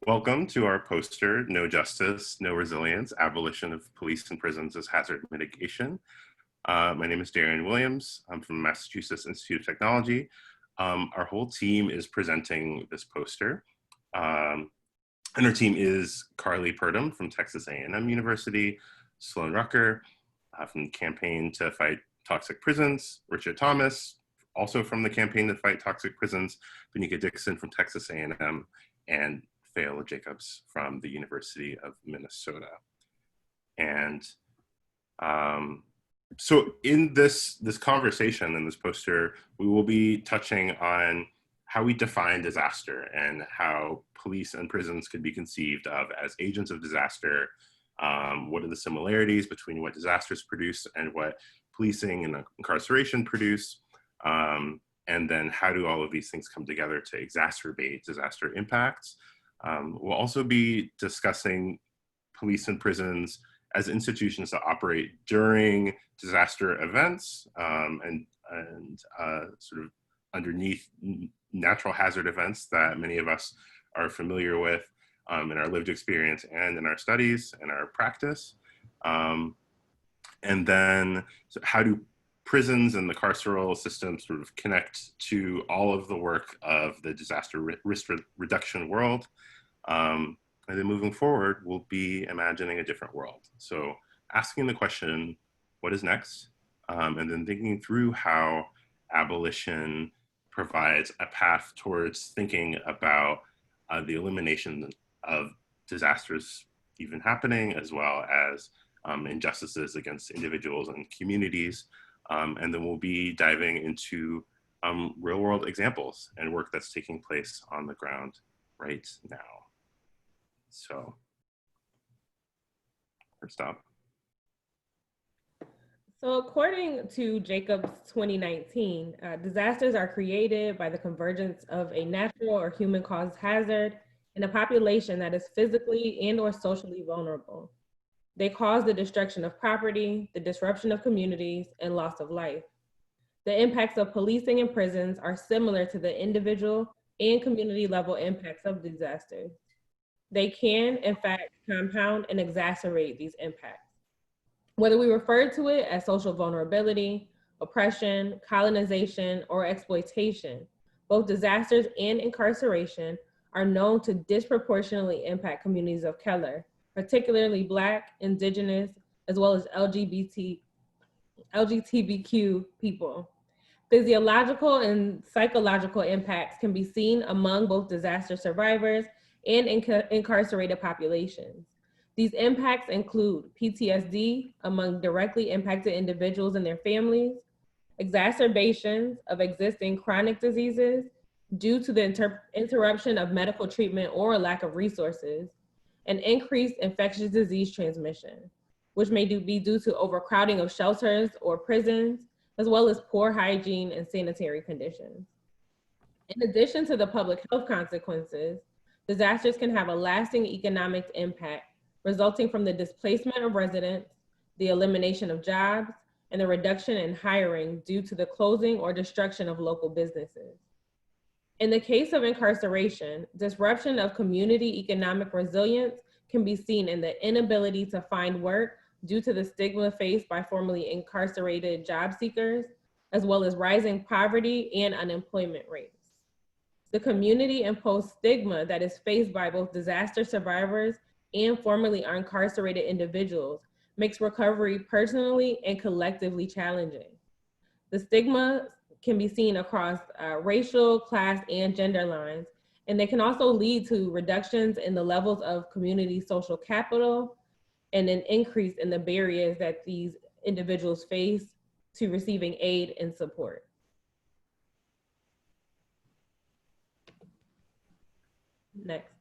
Welcome to our poster, No Justice, No Resilience, Abolition of Police and Prisons as Hazard Mitigation. My name is Darian Williams. I'm from Massachusetts Institute of Technology. Our whole team is presenting this poster. And our team is Carly Purdom from Texas A&M University, Sloan Rucker from the Campaign to Fight Toxic Prisons, Richard Thomas, also from the Campaign to Fight Toxic Prisons, Benika Dixon from Texas A&M, and Fayola Jacobs from the University of Minnesota. And so in this conversation, in this poster, we will be touching on how we define disaster and how police and prisons could be conceived of as agents of disaster. What are the similarities between what disasters produce and what policing and incarceration produce? And then how do all of these things come together to exacerbate disaster impacts? We'll also be discussing police and prisons as institutions that operate during disaster events and sort of underneath natural hazard events that many of us are familiar with in our lived experience and in our studies and our practice. And then so how do prisons and the carceral system sort of connect to all of the work of the disaster risk reduction world. And then moving forward, we'll be imagining a different world. So asking the question, what is next? And then thinking through how abolition provides a path towards thinking about the elimination of disasters even happening, as well as injustices against individuals and communities. And then we'll be diving into real world examples and work that's taking place on the ground right now. So, first up. So according to Jacobs 2019, disasters are created by the convergence of a natural or human-caused hazard in a population that is physically and or socially vulnerable. They cause the destruction of property, the disruption of communities, and loss of life. The impacts of policing and prisons are similar to the individual and community level impacts of disasters. They can, in fact, compound and exacerbate these impacts. Whether we refer to it as social vulnerability, oppression, colonization, or exploitation, both disasters and incarceration are known to disproportionately impact communities of color, particularly Black, Indigenous, as well as LGBTQ people. Physiological and psychological impacts can be seen among both disaster survivors and incarcerated populations. These impacts include PTSD among directly impacted individuals and their families, exacerbations of existing chronic diseases due to the interruption of medical treatment or a lack of resources, and increased infectious disease transmission, which may be due to overcrowding of shelters or prisons, as well as poor hygiene and sanitary conditions. In addition to the public health consequences, disasters can have a lasting economic impact resulting from the displacement of residents, the elimination of jobs, and the reduction in hiring due to the closing or destruction of local businesses. In the case of incarceration, disruption of community economic resilience can be seen in the inability to find work due to the stigma faced by formerly incarcerated job seekers, as well as rising poverty and unemployment rates. The community-imposed stigma that is faced by both disaster survivors and formerly incarcerated individuals makes recovery personally and collectively challenging. The stigma can be seen across racial, class, and gender lines, and they can also lead to reductions in the levels of community social capital and an increase in the barriers that these individuals face to receiving aid and support. Next.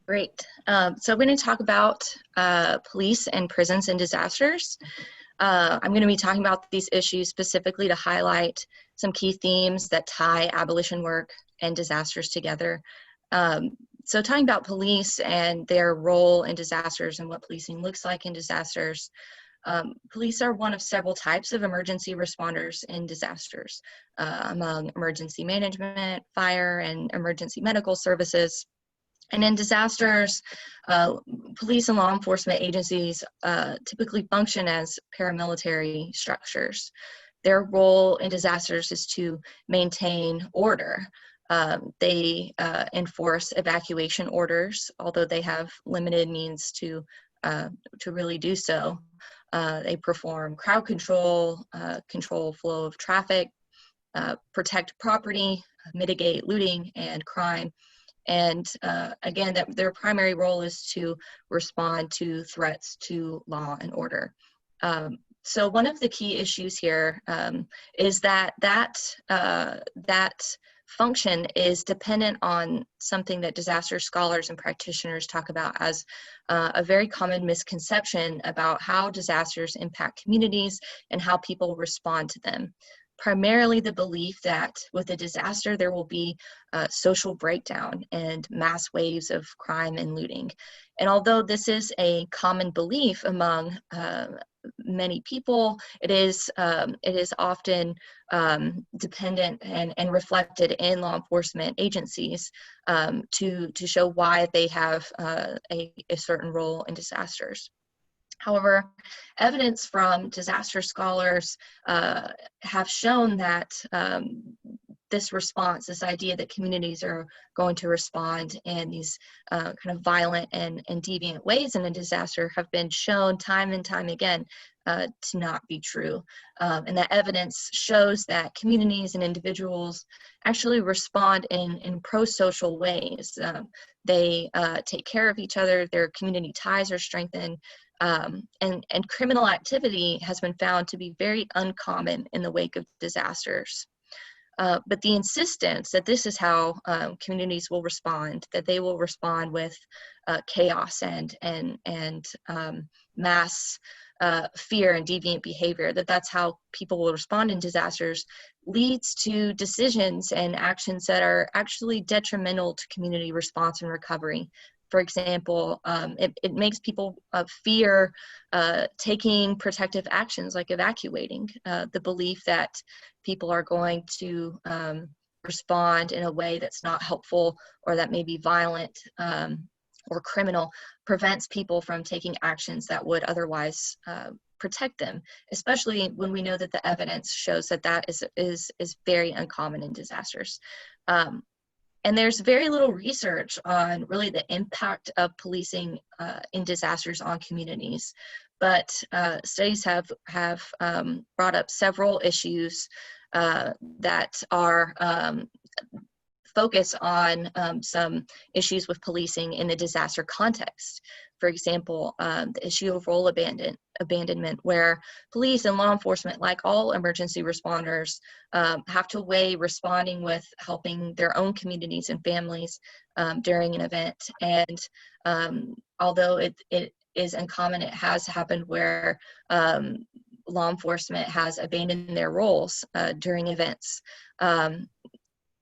Great. So we're going to talk about police and prisons and disasters. I'm going to be talking about these issues specifically to highlight some key themes that tie abolition work and disasters together. So talking about police and their role in disasters and what policing looks like in disasters, Police are one of several types of emergency responders in disasters, among emergency management, fire, and emergency medical services. And in disasters, police and law enforcement agencies typically function as paramilitary structures. Their role in disasters is to maintain order. They enforce evacuation orders, although they have limited means to really do so. They perform crowd control, control flow of traffic, protect property, mitigate looting and crime. And again, their primary role is to respond to threats to law and order. So one of the key issues here is that function is dependent on something that disaster scholars and practitioners talk about as a very common misconception about how disasters impact communities and how people respond to them. Primarily the belief that with a disaster there will be social breakdown and mass waves of crime and looting. And although this is a common belief among many people, it is often dependent and reflected in law enforcement agencies to show why they have a certain role in disasters. However, evidence from disaster scholars have shown that this response, this idea that communities are going to respond in these kind of violent and deviant ways in a disaster, have been shown time and time again to not be true. And that evidence shows that communities and individuals actually respond in pro-social ways. They take care of each other, their community ties are strengthened, and criminal activity has been found to be very uncommon in the wake of disasters. But the insistence that this is how communities will respond, that they will respond with chaos and mass fear and deviant behavior, that's how people will respond in disasters, leads to decisions and actions that are actually detrimental to community response and recovery. For example, it makes people fear taking protective actions like evacuating, the belief that people are going to respond in a way that's not helpful or that may be violent or criminal prevents people from taking actions that would otherwise protect them, especially when we know that the evidence shows that that is very uncommon in disasters. And there's very little research on really the impact of policing in disasters on communities. But studies have brought up several issues that are focus on some issues with policing in the disaster context. For example, the issue of role abandonment, where police and law enforcement, like all emergency responders, have to weigh responding with helping their own communities and families during an event. And although it is uncommon, it has happened where law enforcement has abandoned their roles during events.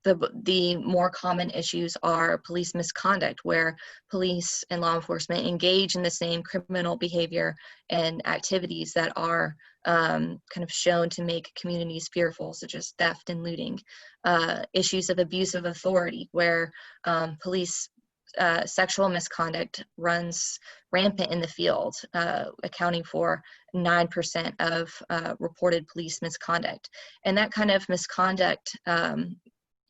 The more common issues are police misconduct, where police and law enforcement engage in the same criminal behavior and activities that are kind of shown to make communities fearful, such as theft and looting. Issues of abuse of authority, where police sexual misconduct runs rampant in the field, accounting for 9% of reported police misconduct. And that kind of misconduct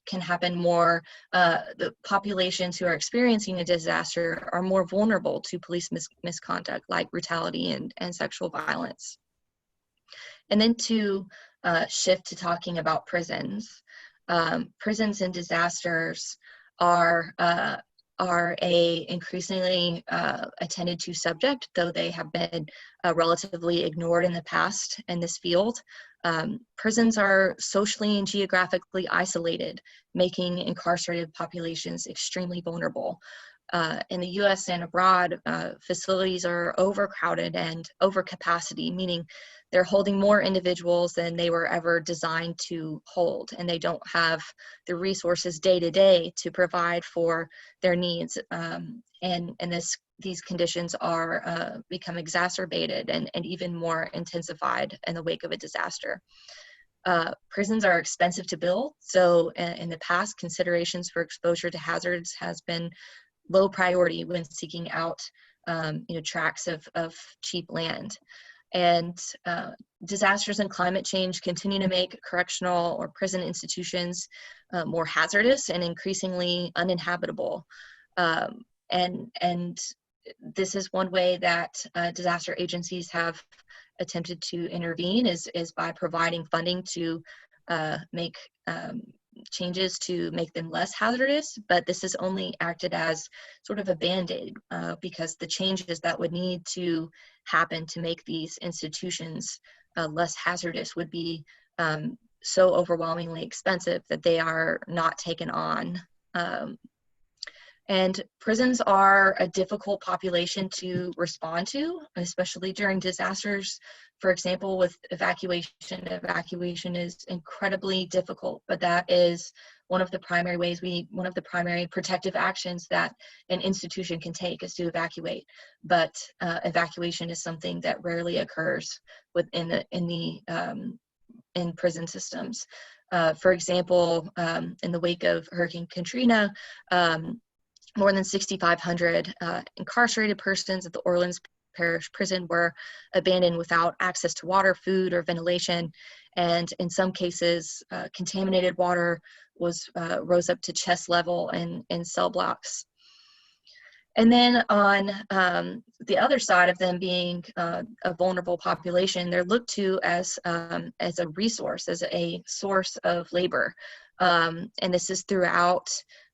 can happen more, the populations who are experiencing a disaster are more vulnerable to police misconduct like brutality and sexual violence. And then to shift to talking about prisons. Prisons and disasters are a increasingly attended to subject, though they have been relatively ignored in the past in this field. Prisons are socially and geographically isolated, making incarcerated populations extremely vulnerable. In the US and abroad, facilities are overcrowded and over capacity, meaning they're holding more individuals than they were ever designed to hold, and they don't have the resources day to day to provide for their needs. And these conditions are become exacerbated and even more intensified in the wake of a disaster. Prisons are expensive to build, so in the past, considerations for exposure to hazards has been low priority when seeking out tracts of cheap land. And disasters and climate change continue to make correctional or prison institutions more hazardous and increasingly uninhabitable. And this is one way that disaster agencies have attempted to intervene is by providing funding to make changes to make them less hazardous, but this is only acted as sort of a band-aid because the changes that would need to happen to make these institutions less hazardous would be so overwhelmingly expensive that they are not taken on. And prisons are a difficult population to respond to, especially during disasters. For example, with evacuation, evacuation is incredibly difficult, but that is one of the primary one of the primary protective actions that an institution can take is to evacuate. But evacuation is something that rarely occurs in prison systems. For example, in the wake of Hurricane Katrina, more than 6,500 incarcerated persons at the Orleans Parish Prison were abandoned without access to water, food, or ventilation. And in some cases, contaminated water rose up to chest level in cell blocks. And then on the other side of them being a vulnerable population, they're looked to as a resource, as a source of labor. And this is throughout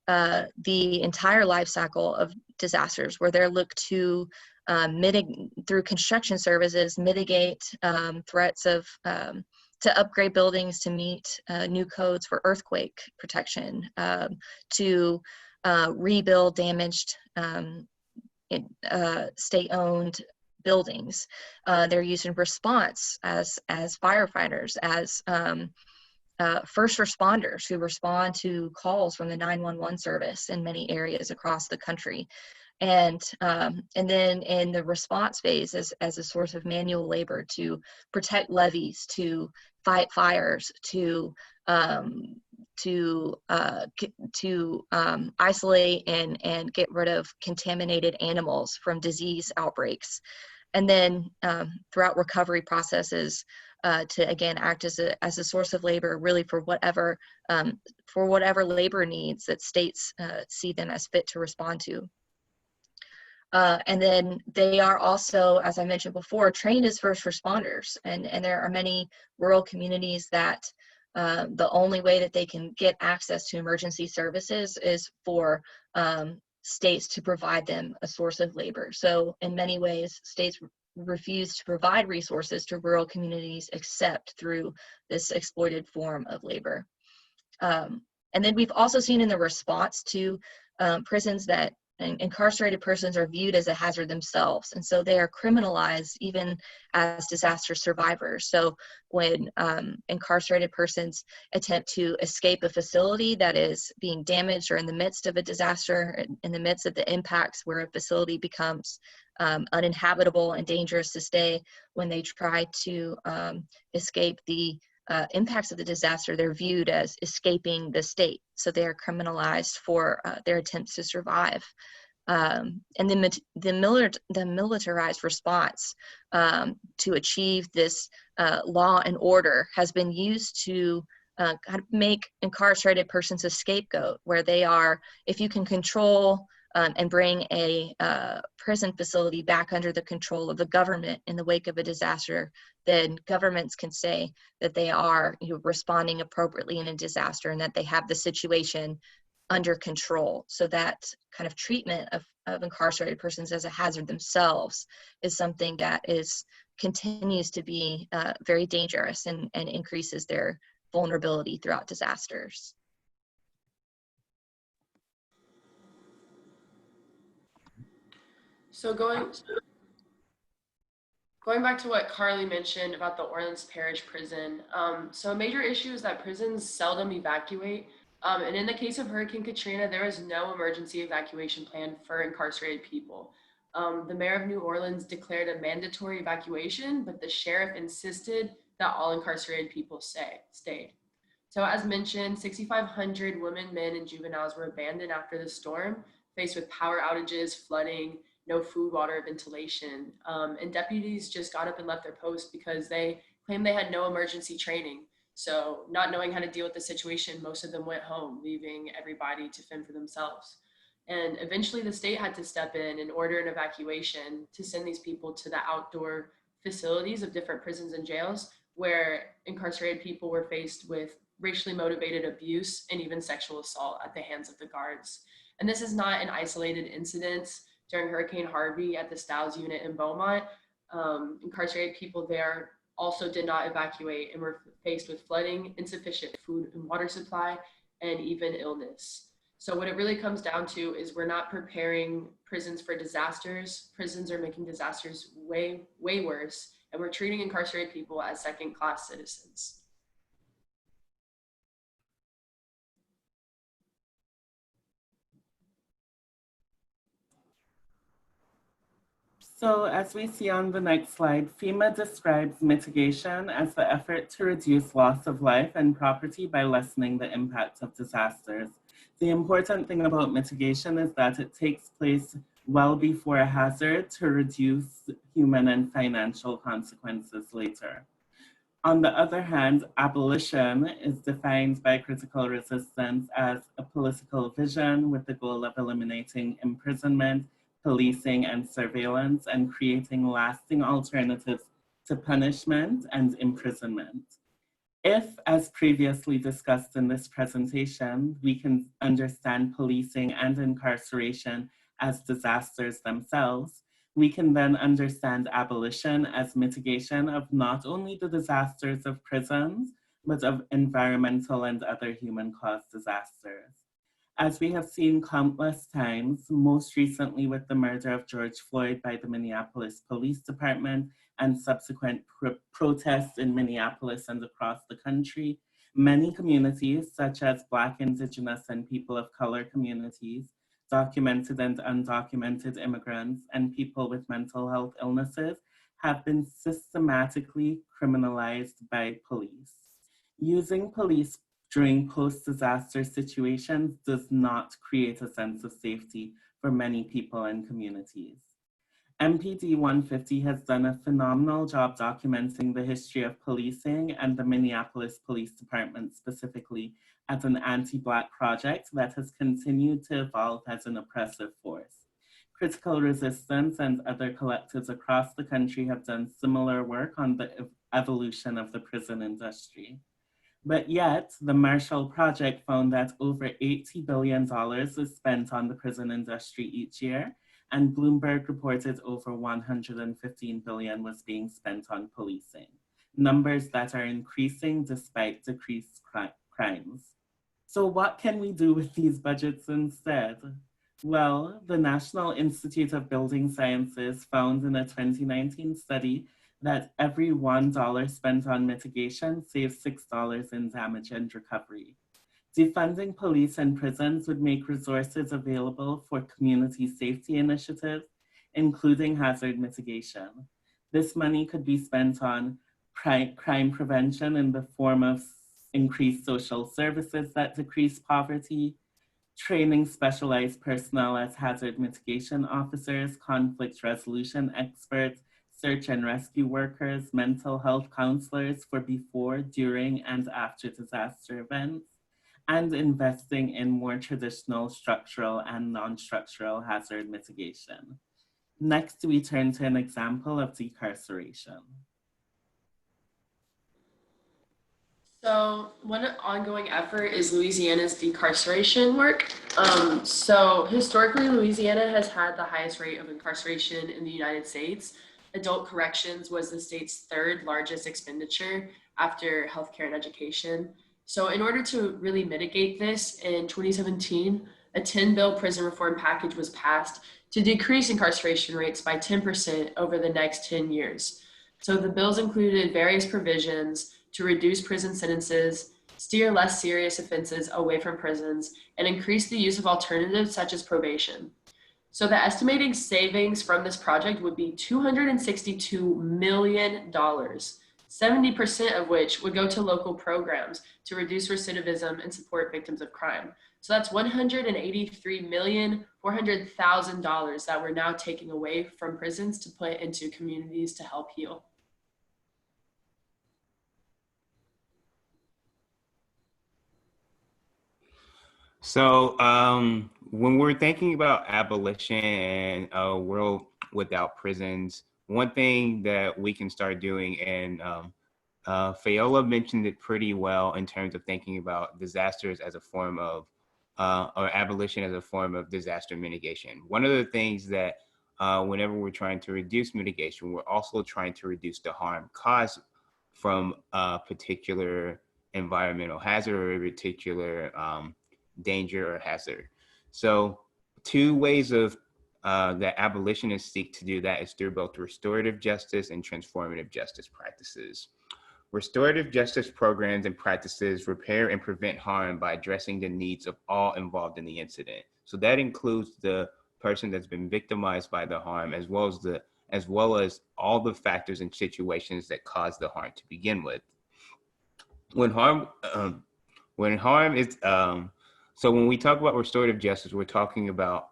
the entire life cycle of disasters, where they're looked to through construction services, mitigate threats to upgrade buildings to meet new codes for earthquake protection, to rebuild damaged state-owned buildings. They're used in response as firefighters, as first responders who respond to calls from the 911 service in many areas across the country. And then in the response phase as a source of manual labor to protect levees, to fight fires, to isolate and get rid of contaminated animals from disease outbreaks. And then throughout recovery processes, to again act as a source of labor, really for whatever labor needs that states see them as fit to respond to. And then they are also, as I mentioned before, trained as first responders, and there are many rural communities that the only way that they can get access to emergency services is for states to provide them a source of labor. So in many ways, states refuse to provide resources to rural communities except through this exploited form of labor. And then we've also seen in the response to prisons that incarcerated persons are viewed as a hazard themselves, and so they are criminalized even as disaster survivors. So when incarcerated persons attempt to escape a facility that is being damaged, or in the midst of a disaster, in the midst of the impacts where a facility becomes uninhabitable and dangerous to stay, when they try to escape the impacts of the disaster, they're viewed as escaping the state. So they are criminalized for their attempts to survive. And then the militarized response to achieve this law and order has been used to kind of make incarcerated persons a scapegoat, where they are, if you can control and bring a prison facility back under the control of the government in the wake of a disaster, then governments can say that they are responding appropriately in a disaster and that they have the situation under control. So that kind of treatment of incarcerated persons as a hazard themselves is something that continues to be very dangerous and increases their vulnerability throughout disasters. So going back to what Carly mentioned about the Orleans Parish Prison, so a major issue is that prisons seldom evacuate. And in the case of Hurricane Katrina, there was no emergency evacuation plan for incarcerated people. The mayor of New Orleans declared a mandatory evacuation, but the sheriff insisted that all incarcerated people stayed. So as mentioned, 6,500 women, men, and juveniles were abandoned after the storm, faced with power outages, flooding, no food, water, ventilation. And deputies just got up and left their post because they claimed they had no emergency training. So not knowing how to deal with the situation, most of them went home, leaving everybody to fend for themselves. And eventually the state had to step in and order an evacuation to send these people to the outdoor facilities of different prisons and jails where incarcerated people were faced with racially motivated abuse and even sexual assault at the hands of the guards. And this is not an isolated incident. During Hurricane Harvey at the Stiles unit in Beaumont, incarcerated people there also did not evacuate and were faced with flooding, insufficient food and water supply, and even illness. So what it really comes down to is we're not preparing prisons for disasters. Prisons are making disasters way, way worse, and we're treating incarcerated people as second-class citizens. So as we see on the next slide, FEMA describes mitigation as the effort to reduce loss of life and property by lessening the impact of disasters. The important thing about mitigation is that it takes place well before a hazard to reduce human and financial consequences later. On the other hand, abolition is defined by critical resistance as a political vision with the goal of eliminating imprisonment, policing, and surveillance, and creating lasting alternatives to punishment and imprisonment. If, as previously discussed in this presentation, we can understand policing and incarceration as disasters themselves, we can then understand abolition as mitigation of not only the disasters of prisons, but of environmental and other human-caused disasters. As we have seen countless times, most recently with the murder of George Floyd by the Minneapolis Police Department and subsequent protests in Minneapolis and across the country, many communities, such as Black, Indigenous, and people of color communities, documented and undocumented immigrants, and people with mental health illnesses have been systematically criminalized by police. Using police during post-disaster situations does not create a sense of safety for many people and communities. MPD 150 has done a phenomenal job documenting the history of policing and the Minneapolis Police Department specifically as an anti-Black project that has continued to evolve as an oppressive force. Critical Resistance and other collectives across the country have done similar work on the evolution of the prison industry. But yet, the Marshall Project found that over $80 billion is spent on the prison industry each year, and Bloomberg reported over $115 billion was being spent on policing, numbers that are increasing despite decreased crimes. So what can we do with these budgets instead? Well, the National Institute of Building Sciences found in a 2019 study that every $1 spent on mitigation saves $6 in damage and recovery. Defunding police and prisons would make resources available for community safety initiatives, including hazard mitigation. This money could be spent on crime prevention in the form of increased social services that decrease poverty, training specialized personnel as hazard mitigation officers, conflict resolution experts, search and rescue workers, mental health counselors for before, during, and after disaster events, and investing in more traditional structural and non-structural hazard mitigation. Next, we turn to an example of decarceration. So one ongoing effort is Louisiana's decarceration work. So historically, Louisiana has had the highest rate of incarceration in the United States. Adult corrections was the state's third largest expenditure after healthcare and education. So in order to really mitigate this, in 2017, a 10-bill prison reform package was passed to decrease incarceration rates by 10% over the next 10 years. So the bills included various provisions to reduce prison sentences, steer less serious offenses away from prisons, and increase the use of alternatives such as probation. So the estimated savings from this project would be $262 million, 70% of which would go to local programs to reduce recidivism and support victims of crime. So that's $183,400,000 that we're now taking away from prisons to put into communities to help heal. So, when we're thinking about abolition and a world without prisons, one thing that we can start doing, and Fayola mentioned it pretty well in terms of thinking about disasters as a form of, or abolition as a form of disaster mitigation. One of the things that whenever we're trying to reduce mitigation, we're also trying to reduce the harm caused from a particular environmental hazard or a particular danger or hazard. So two ways of that abolitionists seek to do that is through both restorative justice and transformative justice practices. Restorative justice programs and practices repair and prevent harm by addressing the needs of all involved in the incident. So that includes the person that's been victimized by the harm, as well as all the factors and situations that cause the harm to begin with. When harm is so when we talk about restorative justice, we're talking about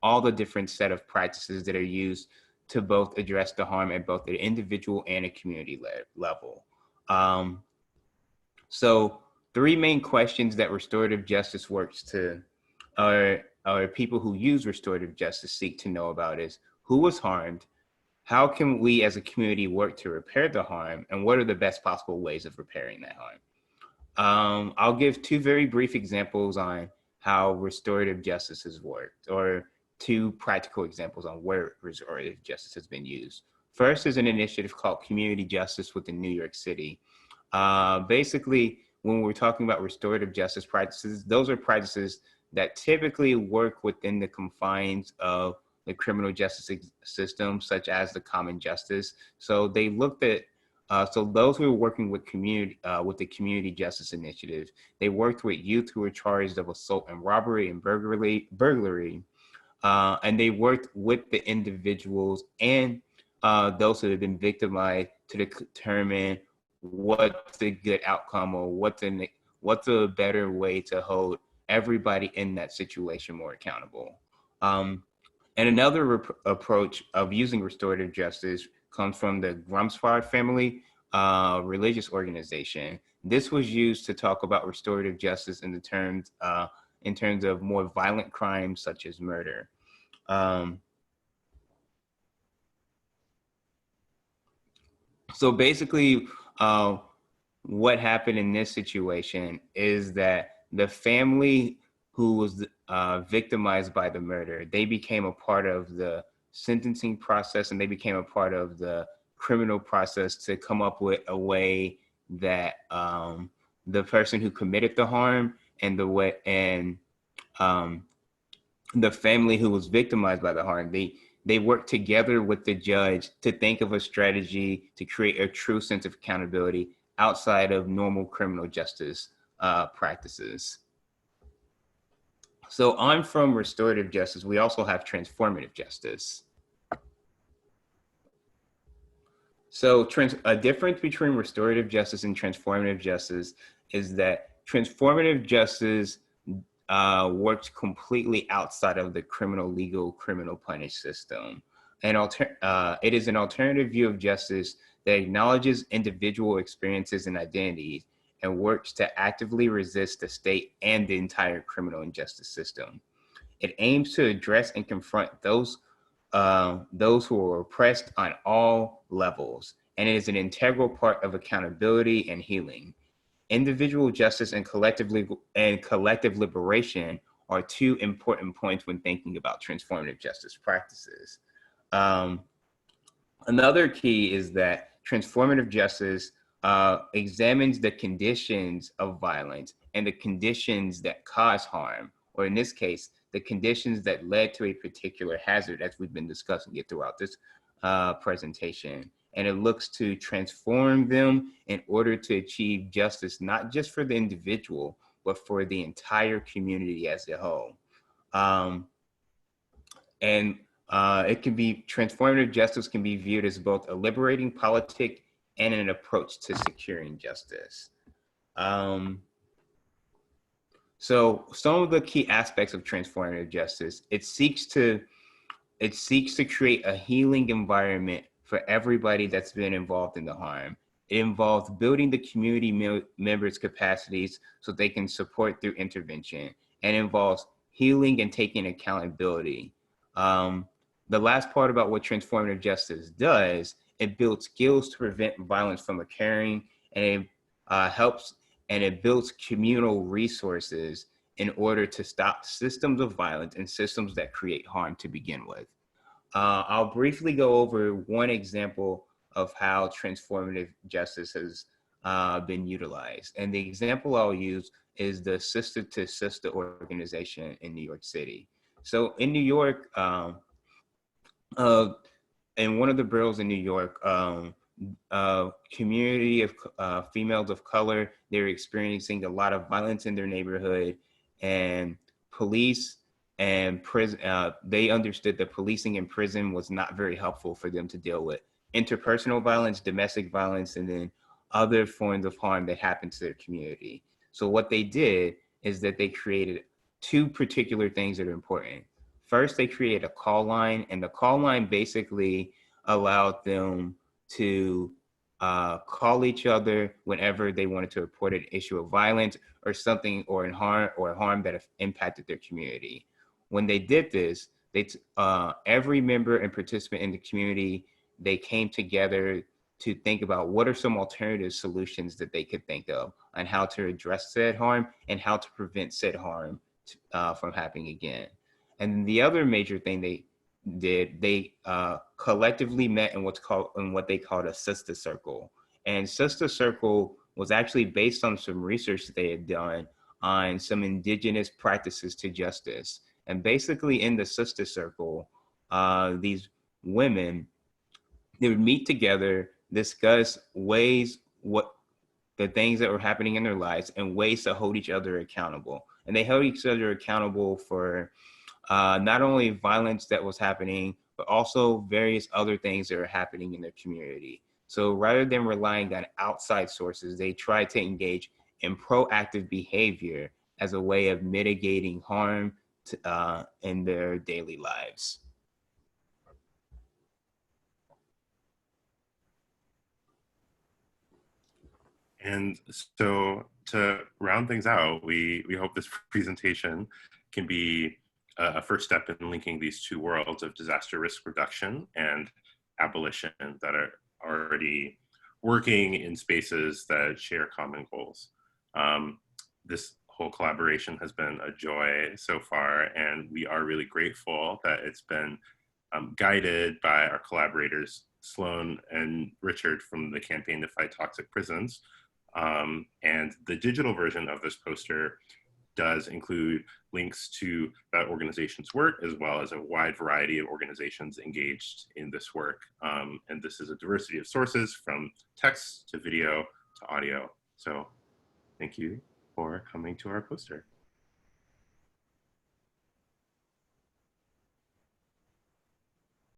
all the different set of practices that are used to both address the harm at both the individual and a community level. So three main questions that restorative justice works to, or people who use restorative justice seek to know about is: who was harmed? How can we as a community work to repair the harm? And what are the best possible ways of repairing that harm? I'll give two very brief examples on how restorative justice has worked, or two practical examples on where restorative justice has been used. First is an initiative called Community Justice within New York City. Basically, when we're talking about restorative justice practices, those are practices that typically work within the confines of the criminal justice system, such as the common justice. So they looked at so those who were working with the Community Justice Initiative, they worked with youth who were charged of assault and robbery and burglary, and they worked with the individuals and those who have been victimized to determine what's a good outcome, or what's a better way to hold everybody in that situation more accountable. And another approach of using restorative justice comes from the Grumsford family religious organization. This was used to talk about restorative justice in terms of more violent crimes such as murder. So basically, what happened in this situation is that the family who was victimized by the murder, they became a part of the sentencing process, and they became a part of the criminal process to come up with a way that the person who committed the harm and the family who was victimized by the harm, they worked together with the judge to think of a strategy to create a true sense of accountability outside of normal criminal justice practices. So on from restorative justice, we also have transformative justice. So a difference between restorative justice and transformative justice is that transformative justice works completely outside of the criminal punish system. And it is an alternative view of justice that acknowledges individual experiences and identities and works to actively resist the state and the entire criminal injustice system. It aims to address and confront those who are oppressed on all levels, and it is an integral part of accountability and healing. Individual justice and collective liberation are two important points when thinking about transformative justice practices. Another key is that transformative justice examines the conditions of violence and the conditions that cause harm, or in this case, the conditions that led to a particular hazard, as we've been discussing it throughout this presentation. And it looks to transform them in order to achieve justice, not just for the individual, but for the entire community as a whole. And it can be, transformative justice can be viewed as both a liberating politic and an approach to securing justice. So some of the key aspects of transformative justice, it seeks to create a healing environment for everybody that's been involved in the harm. It involves building the community members' capacities so they can support through intervention, and involves healing and taking accountability. The last part about what transformative justice does, it builds skills to prevent violence from occurring, and it helps, and it builds communal resources in order to stop systems of violence and systems that create harm to begin with. I'll briefly go over one example of how transformative justice has been utilized. And the example I'll use is the Sister to Sister organization in New York City. So in New York, in one of the boroughs in New York, community of females of color, they're experiencing a lot of violence in their neighborhood, and police and prison, they understood that policing in prison was not very helpful for them to deal with interpersonal violence, domestic violence, and then other forms of harm that happened to their community. So what they did is that they created two particular things that are important. First, they created a call line, and the call line basically allowed them to call each other whenever they wanted to report an issue of violence or something, or harm that have impacted their community. When they did this, every member and participant in the community, they came together to think about what are some alternative solutions that they could think of on how to address said harm and how to prevent said harm from happening again. And the other major thing they did, they collectively met in what they called a sister circle. And sister circle was actually based on some research that they had done on some indigenous practices to justice. And basically in the sister circle, these women, they would meet together, discuss the things that were happening in their lives and ways to hold each other accountable. And they held each other accountable for not only violence that was happening, but also various other things that are happening in their community. So rather than relying on outside sources, they tried to engage in proactive behavior as a way of mitigating harm in their daily lives. And so to round things out, we hope this presentation can be a first step in linking these two worlds of disaster risk reduction and abolition that are already working in spaces that share common goals. This whole collaboration has been a joy so far, and we are really grateful that it's been guided by our collaborators, Sloan and Richard from the Campaign to Fight Toxic Prisons. And the digital version of this poster does include links to that organization's work, as well as a wide variety of organizations engaged in this work. And this is a diversity of sources, from text to video to audio. So thank you for coming to our poster.